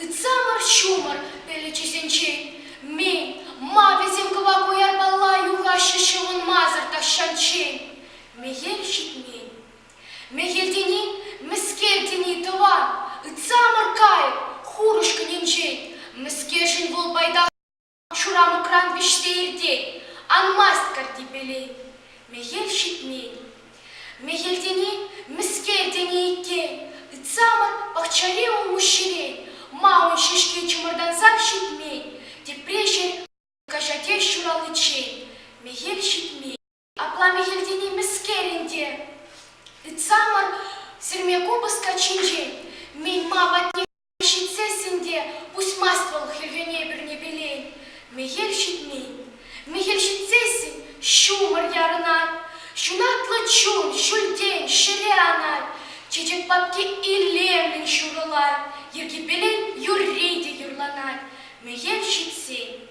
ıtsamır şumır belçesенчен. Мен мавезем кыва куяр бала югаши шылын мазыр ташчанчен. Мегел шитмен. Мегелдени, мискертени тыван, ıtsamır кайып, хурушканенчен. Мискешин вол байда шурамы кран виштейрдей, анмаст картипелей. Мегел шитмен. Мегелдени, мискертени иккен, ıtsamır бахчаре умуширен. Маун шишке чумырданзак шитмен. Депрешер кажате шуралычен. Мегел шитмен. Апла мегелдени мискеринде. Itsamır сирмеку баскачинчен. Мен мабатне шитсесинде пусть маствал хельвене бірне белен. Мегел шитмен. Мегел шитсесин шумыр ярынай. Шунатлы чун, шульден, шире анай. Чечек папке илемлен шурылай. Ерге белен юррейде юрланай. Мегел шитсен.